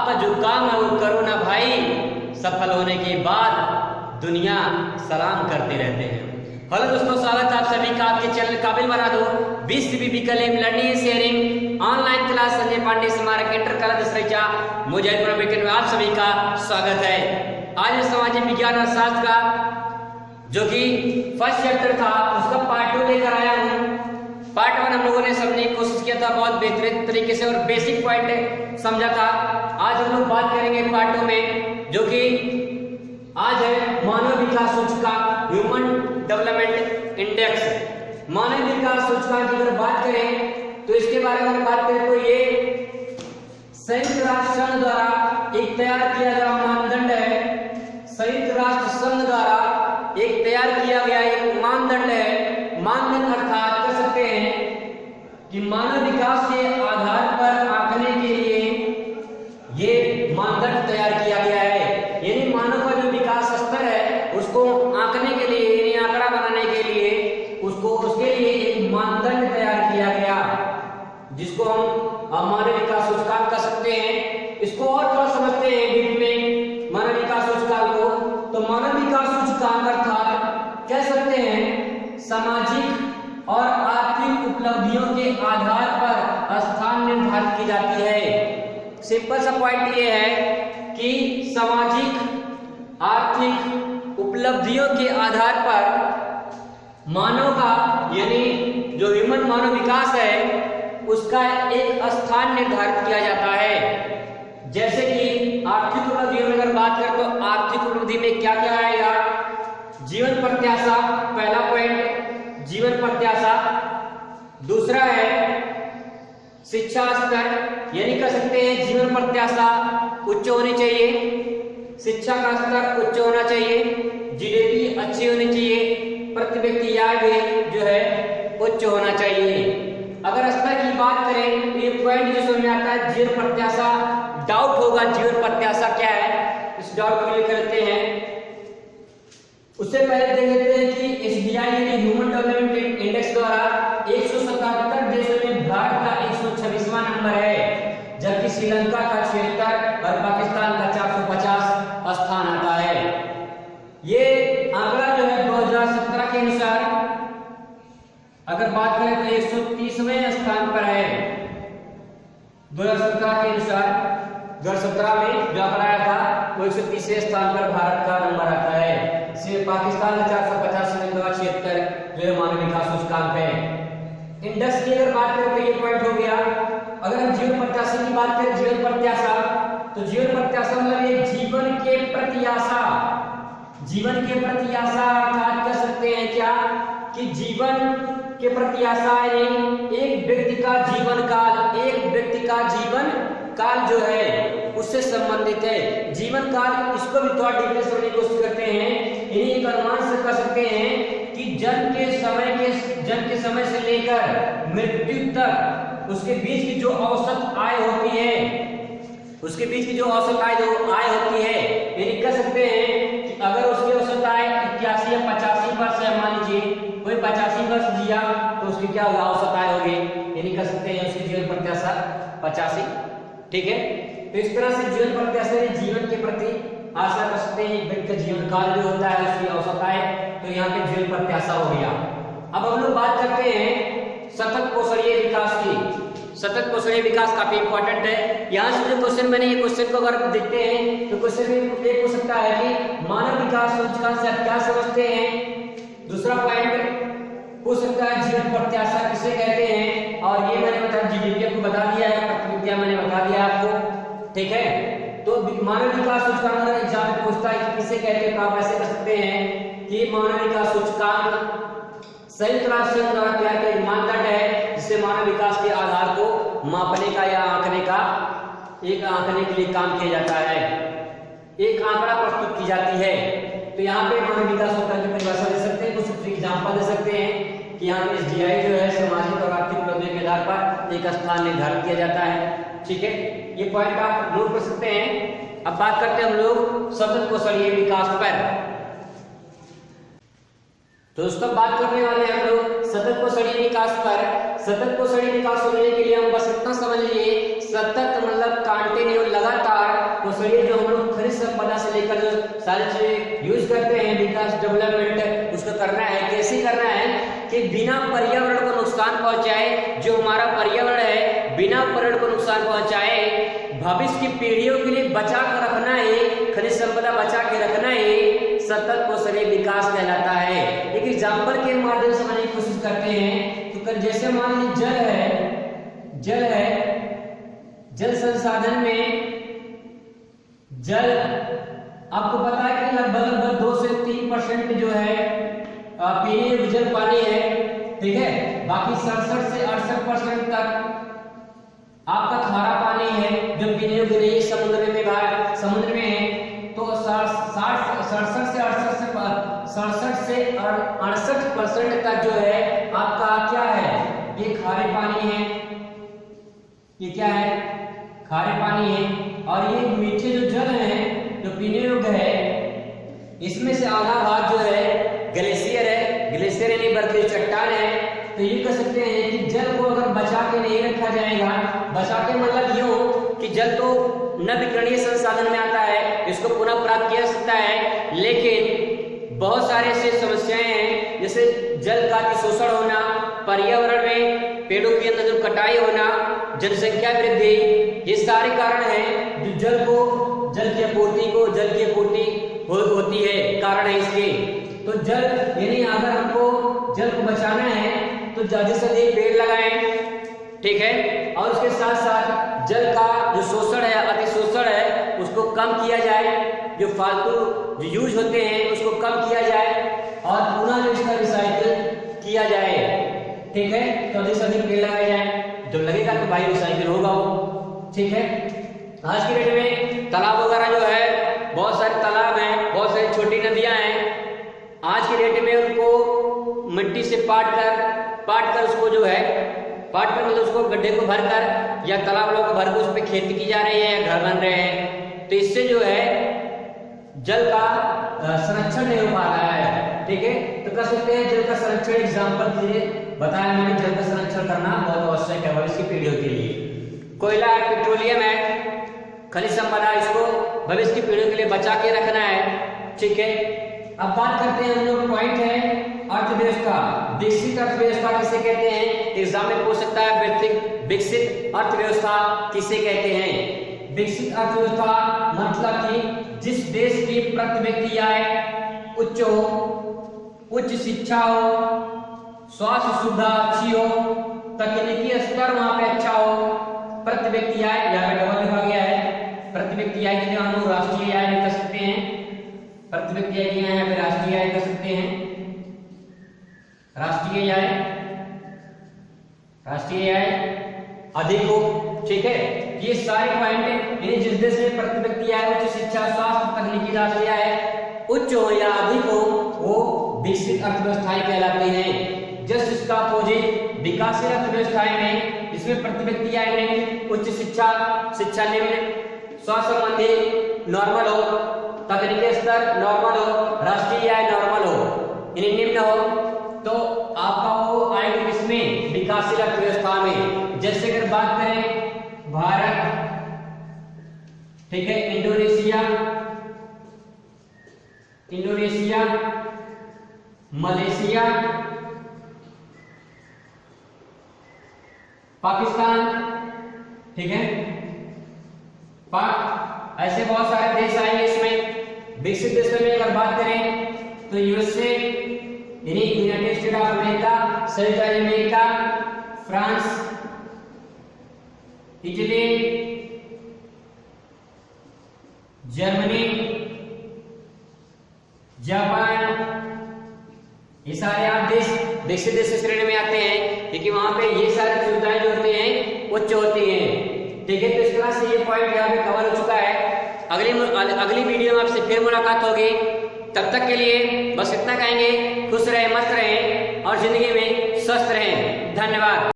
आपका जो काम है वो करो ना भाई, सफल होने के बाद दुनिया सलाम करते रहते हैं। हेलो दोस्तों, स्वागत है आप सभी का आपके चैनल काबिल बना दो BCB कलेम learning and sharing online class Sanjay Pandey स्मारक इंटर कला दसरीचा मुजफ्फरपुर वीकेंड में आप सभी का स्वागत है। आज सामाजिक विज्ञान और शास्त्र का जो कि फर्स्ट चैप्टर था उसका पार्ट 2 लेकर आया हूँ। पार्ट 1 हम लोगों ने समझने की कोशिश किया था बहुत बेहतरीन तरीके से और बेसिक पॉइंट समझा था। आज हम लोग बात करेंगे पार्ट 2 में, जो कि आज है मानव विकास सूचकांक, ह्यूमन डेवलपमेंट इंडेक्स। मानव विकास सूचकांक की अगर बात करें तो इसके बारे में बात करें तो ये संयुक्त राष्ट्र संघ द्वारा एक तैयार किया गया मानदंड है। संयुक्त राष्ट्र संघ द्वारा एक तैयार किया गया एक मानदंड है। मानदंड अर्थात कह सकते हैं कि मानव विकास के आधार पर आंकने के लिए ये मानदंड तैयार किया गया है। यानी मानव का जो विकास स्तर है उसको आंकने के लिए, यानी आंकड़ा बनाने के लिए उसके लिए एक मानदंड तैयार किया गया, जिसको हम मानव विकास सूचकांक कह सकते हैं। इसको और थोड़ा समझते हैं डीप में मानव विकास सूचकांक को। तो मानव विकास सूचकांक अर्थात कह सकते हैं सामाजिक और आर्थिक उपलब्धियों के आधार पर स्थान निर्धारित की जाती है। सिंपल सा पॉइंट ये है कि सामाजिक आर्थिक उपलब्धियों के आधार पर मानव का, यानी जो ह्यूमन मानव विकास है उसका एक स्थान निर्धारित किया जाता है। जैसे कि आर्थिक उपलब्धियों में अगर बात करें तो आर्थिक उपलब्धि में क्या क्या आएगा? जीवन प्रत्याशा, पहला पॉइंट जीवन प्रत्याशा। दूसरा है शिक्षा स्तर, यानी कह सकते हैं जीवन प्रत्याशा उच्च होनी चाहिए, शिक्षा का स्तर उच्च होना चाहिए, GDP अच्छी होनी चाहिए, प्रति व्यक्ति आय व्यय जो है उच्च होना चाहिए। अगर स्तर की बात करें तो ये पॉइंट जो समझ में आता है जीवन प्रत्याशा। डाउट होगा जीवन प्रत्याशा क्या है, इस डाउट को क्लियर करते हैं। उससे पहले देख लेते हैं कि HDI यानी ह्यूमन डेवलपमेंट इंडेक्स द्वारा 177 देशों में भारत का 126वां नंबर है, जबकि श्रीलंका का 76 और पाकिस्तान का 450 स्थान आता है। ये आंकड़ा जो है 2017 के अनुसार अगर बात करें तो 130वें स्थान पर है। 2017 के अनुसार 2017 में जो आंकड़ा आया था वो 130वें स्थान पर भारत का नंबर आता है। पाकिस्तान का 450, श्रीलंका 76 जो है मानव विकास सूचकांक है। इंडेक्स की अगर बात करें तो ये पॉइंट हो गया। अगर हम जीवन प्रत्याशा की बात करें, जीवन प्रत्याशा, तो जीवन प्रत्याशा मतलब ये जीवन के प्रति आशा। जीवन के प्रति आशा अर्थात कह सकते हैं क्या कि जीवन के प्रति आशा यानी एक व्यक्ति का जीवन काल, एक व्यक्ति का जीवन काल जो है उससे संबंधित है। जीवन काल, इसको भी थोड़ा डीप में समझने की कोशिश करते हैं। यानी एक अनुमान से कर सकते हैं कि जन्म के समय से लेकर मृत्यु तक उसके बीच की जो औसत आय होती है, उसके बीच की जो औसत आय होती है, यानी कह सकते हैं कि अगर उसकी औसत आय 81 या 85 वर्ष है, मान लीजिए कोई 85 वर्ष जिया तो उसकी क्या होगा, औसत आय होगी, यानी कह सकते हैं उसकी जीवन प्रत्याशा 85। ठीक है, तो इस तरह से जीवन प्रत्याशा जीवन के प्रति आशा कर सकते हैं। एक व्यक्ति का जीवन काल जो होता है उसकी औसत आय, तो यहाँ पे जीवन प्रत्याशा हो गया। अब हम लोग बात करते हैं सतत कौशलीय विकास की। सतत कौशलीय विकास काफी इंपॉर्टेंट है। यहाँ से जो क्वेश्चन मैंने ये क्वेश्चन को अगर देखते हैं तो क्वेश्चन में एक हो सकता है कि मानव विकास सूचकांक से आप क्या समझते हैं। दूसरा पॉइंट हो सकता है जीवन प्रत्याशा किसे कहते हैं, और ये मैंने बता GDP को बता दिया है, प्रतिविद्या मैंने बता दिया आपको। ठीक है, तो मानव विकास सूचकांक अगर एग्जाम में पूछता है किसे कहते हैं तो आप ऐसे कह सकते हैं कि मानव विकास सूचकांक संयुक्त राष्ट्र संघ द्वारा तैयार किया एक मानदंड है, जिससे मानव विकास के आधार को मापने का या आंकने के लिए काम किया जाता है, एक आंकड़ा प्रस्तुत की जाती है। तो यहाँ पे मानव विकास सूचकांक की परिभाषा दे सकते हैं, कुछ एग्जाम्पल दे सकते हैं कि यहाँ पे HDI जो है सामाजिक और आर्थिक उपलब्धियों के आधार पर एक स्थान निर्धारित किया जाता है। ठीक है, ये पॉइंट आप नोट कर सकते हैं। अब बात करते हैं हम लोग सतत कौशलीय विकास पर। दोस्तों बात करने वाले हैं हम लोग सतत कौशलीय विकास पर। सतत कौशलीय विकास होने के लिए हम बस इतना समझ लीजिए, सतत मतलब कंटिन्यू, लगातार से लेकर जो सारी चीजें यूज करते हैं विकास डेवलपमेंट, उसको करना है। कैसे करना है कि बिना पर्यावरण को नुकसान पहुंचाए, जो हमारा पर्यावरण है बिना पर्यावरण को नुकसान पहुंचाए, भविष्य की पीढ़ियों के लिए बचा कर रखना है, खनिज संपदा बचा के रखना है, सतत कौशल विकास कहलाता है। एक एग्जाम्पल के माध्यम से समझने की कोशिश करते हैं। तो कर जैसे मान लीजिए जल है, जल संसाधन में जल आपको पता है कि लगभग 2 से 3% जो है पीने योग्य जल पानी है, ठीक है। बाकी 67 से 68% तक आपका खारा पानी है जो पीने योग्य नहीं, समुद्र में है। तो 67 से 68% तक जो है आपका क्या है, ये खारे पानी है, ये क्या है, खारे पानी है। और ये मीठे जो जल है जो पीने योग्य है, इसमें से आधा भाग जो है ग्लेशियर है, ग्लेशियर यानी बर्फीली चट्टान है। तो ये कह सकते हैं कि जल को अगर बचा के नहीं रखा जाएगा, बचा के मतलब यूं कि जल तो नवीकरणीय संसाधन में आता है, इसको पुनः प्राप्त किया जा सकता है, लेकिन बहुत सारे ऐसे समस्याएं हैं जैसे जल का अतिशोषण होना, पर्यावरण में पेड़ों के अंदर जो कटाई होना, जनसंख्या वृद्धि, ये सारे कारण हैं जो जल की आपूर्ति होती है, कारण है इसके। तो जल यानी अगर हमको जल को बचाना है तो ज्यादा से अधिक पेड़ लगाएं, ठीक है। और उसके साथ साथ जल का जो शोषण है, अतिशोषण है, उसको कम किया जाए, जो फालतू जो यूज होते हैं उसको कम किया जाए और पुनः जो इसका रिसाइकिल किया जाए, ठीक है। तो अधिक से अधिक पेड़ लगाए जाए, जब लगेगा तो भाई रिसाइकिल होगा वो, ठीक है। आज की डेट में तालाब वगैरह जो है, बहुत सारे तालाब हैं, बहुत सारी छोटी नदियां हैं, आज की डेट में उनको मिट्टी से पाट कर उसको जो है मतलब उसको गड्ढे को भरकर या तालाब को भरकर उस पर खेती की जा रही है या घर बन रहे हैं। तो इससे जो है जल का संरक्षण नहीं हो पा रहा है, ठीक है। तो कर सकते हैं जल का संरक्षण, एग्जाम्पल दीजिए, बताया मैंने जल का संरक्षण करना बहुत आवश्यक है भविष्य की पीढ़ियों के लिए। कोयला है, पेट्रोलियम है, खनिज संपदा, इसको भविष्य की पीढ़ियों के लिए बचा के रखना है, ठीक है। अब बात करते हैं हम लोग, पॉइंट है अर्थव्यवस्था। विकसित अर्थव्यवस्था किसे कहते हैं, एग्जाम में पूछ सकता है, विकसित अर्थव्यवस्था किसे कहते हैं। विकसित अर्थव्यवस्था मतलब कि जिस देश की प्रति व्यक्ति आय उच्च हो, उच्च शिक्षा हो, स्वास्थ्य सुविधा अच्छी हो, तकनीकी स्तर वहां पे अच्छा हो, प्रति व्यक्ति आय यहाँ पे डबल लिखा गया है, प्रति व्यक्ति आय की हम लोग राष्ट्रीय आय भी कर सकते हैं, प्रति व्यक्ति आय की यहाँ पे राष्ट्रीय आय कर सकते हैं, राष्ट्रीय आय अधिक हो, ठीक है। ये सारे पॉइंट यानी जिस देश में प्रति व्यक्ति आय, उच्च शिक्षा, स्वास्थ्य, तकनीकी राष्ट्रीय आय उच्च हो या अधिक हो, वो विकसित अर्थव्यवस्थाएं कहलाती हैं। जस्ट इसका अपोजिट विकासशील अर्थव्यवस्थाएं में, इसमें प्रति व्यक्ति आय नहीं, उच्च शिक्षा निम्न, स्वास्थ्य संबंधी नॉर्मल हो, तकनीकी स्तर नॉर्मल हो, राष्ट्रीय आय नॉर्मल हो, यानी निम्न हो, तो आपका वो आएगा किसमें, विकासशील अर्थव्यवस्था में। जैसे अगर बात करें भारत, ठीक है, इंडोनेशिया, मलेशिया, पाकिस्तान, ठीक है, ऐसे बहुत सारे देश आएंगे इसमें। विकसित देशों में अगर बात करें तो यूएसए यानी यूनाइटेड स्टेट ऑफ अमेरिका, संयुक्त राज्य America, France, Italy, Germany, Japan, ये सारे आप देश विकसित देश श्रेणी में आते हैं, क्योंकि वहां पे ये सारी सुविधाएं जो होती हैं उच्च होती हैं, ठीक है। तो इस तरह से ये पॉइंट यहाँ पे कवर हो चुका है। अगली वीडियो में आपसे फिर मुलाकात होगी, तब तक के लिए बस इतना कहेंगे, खुश रहें, मस्त रहें और जिंदगी में स्वस्थ रहें। धन्यवाद।